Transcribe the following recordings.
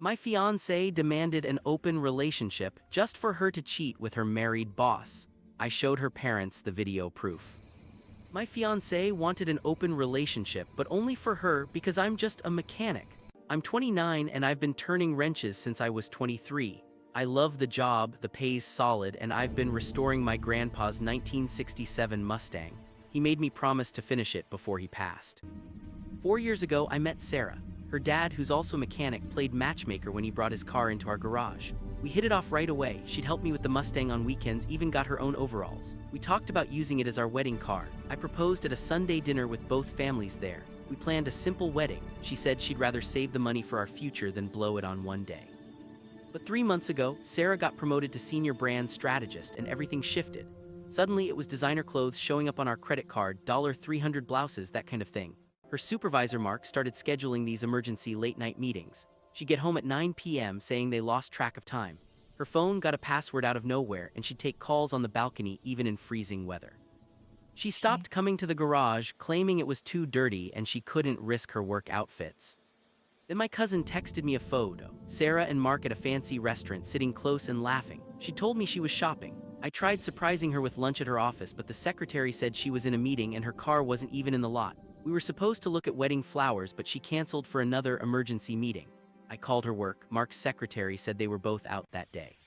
My fiancé demanded an open relationship just for her to cheat with her married boss. I showed her parents the video proof. My fiancé wanted an open relationship, but only for her because I'm just a mechanic. I'm 29 and I've been turning wrenches since I was 23. I love the job, the pay's solid, and I've been restoring my grandpa's 1967 Mustang. He made me promise to finish it before he passed. 4 years ago, I met Sarah. Her dad, who's also a mechanic, played matchmaker when he brought his car into our garage. We hit it off right away. She'd help me with the Mustang on weekends, even got her own overalls. We talked about using it as our wedding car. I proposed at a Sunday dinner with both families there. We planned a simple wedding. She said she'd rather save the money for our future than blow it on one day. But 3 months ago, Sarah got promoted to senior brand strategist and everything shifted. Suddenly, it was designer clothes showing up on our credit card, $300 blouses, that kind of thing. Her supervisor, Mark, started scheduling these emergency late-night meetings. She'd get home at 9 p.m. saying they lost track of time. Her phone got a password out of nowhere, and she'd take calls on the balcony even in freezing weather. She stopped coming to the garage, claiming it was too dirty and she couldn't risk her work outfits. Then my cousin texted me a photo. Sarah and Mark at a fancy restaurant, sitting close and laughing. She told me she was shopping. I tried surprising her with lunch at her office, but the secretary said she was in a meeting and her car wasn't even in the lot. We were supposed to look at wedding flowers, but she canceled for another emergency meeting. I called her work. Mark's secretary said they were both out that day.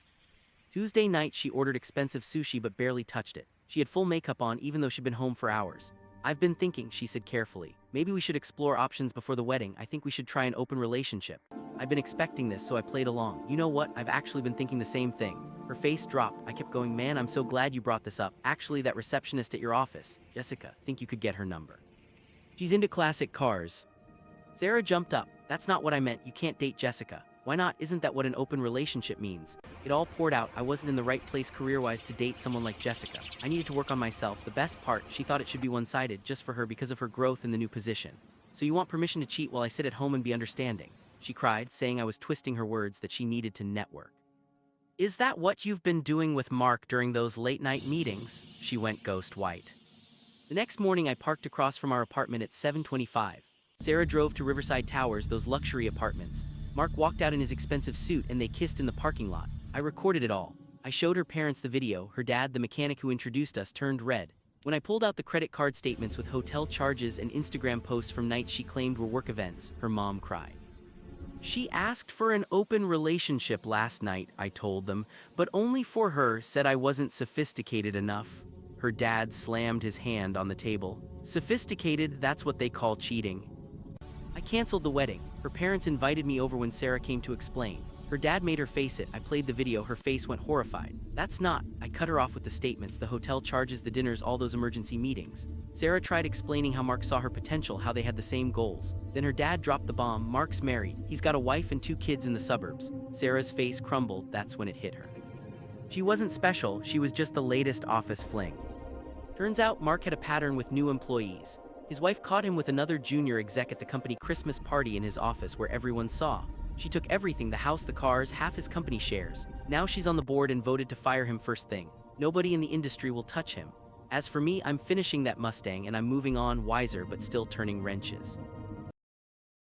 Tuesday night, she ordered expensive sushi but barely touched it. She had full makeup on even though she'd been home for hours. I've been thinking, she said carefully. Maybe we should explore options before the wedding. I think we should try an open relationship. I've been expecting this, so I played along. You know what? I've actually been thinking the same thing. Her face dropped. I kept going, man, I'm so glad you brought this up. Actually, that receptionist at your office, Jessica, think you could get her number. She's into classic cars. Sarah jumped up. That's not what I meant. You can't date Jessica. Why not? Isn't that what an open relationship means? It all poured out. I wasn't in the right place career-wise to date someone like Jessica. I needed to work on myself. The best part, she thought it should be one-sided just for her because of her growth in the new position. So you want permission to cheat while I sit at home and be understanding? She cried, saying I was twisting her words, that she needed to network. Is that what you've been doing with Mark during those late-night meetings? She went ghost white. The next morning, I parked across from our apartment at 7:25. Sarah drove to Riverside Towers, those luxury apartments. Mark walked out in his expensive suit and they kissed in the parking lot. I recorded it all. I showed her parents the video. Her dad, the mechanic who introduced us, turned red. When I pulled out the credit card statements with hotel charges and Instagram posts from nights she claimed were work events, her mom cried. She asked for an open relationship last night, I told them, but only for her, said I wasn't sophisticated enough. Her dad slammed his hand on the table. Sophisticated, that's what they call cheating. I canceled the wedding. Her parents invited me over when Sarah came to explain. Her dad made her face it. I played the video. Her face went horrified. That's not. I cut her off with the statements. The hotel charges, the dinners, all those emergency meetings. Sarah tried explaining how Mark saw her potential, how they had the same goals. Then her dad dropped the bomb. Mark's married. He's got a wife and 2 kids in the suburbs. Sarah's face crumbled. That's when it hit her. She wasn't special. She was just the latest office fling. Turns out Mark had a pattern with new employees. His wife caught him with another junior exec at the company Christmas party in his office where everyone saw. She took everything, the house, the cars, half his company shares. Now she's on the board and voted to fire him first thing. Nobody in the industry will touch him. As for me, I'm finishing that Mustang and I'm moving on, wiser but still turning wrenches.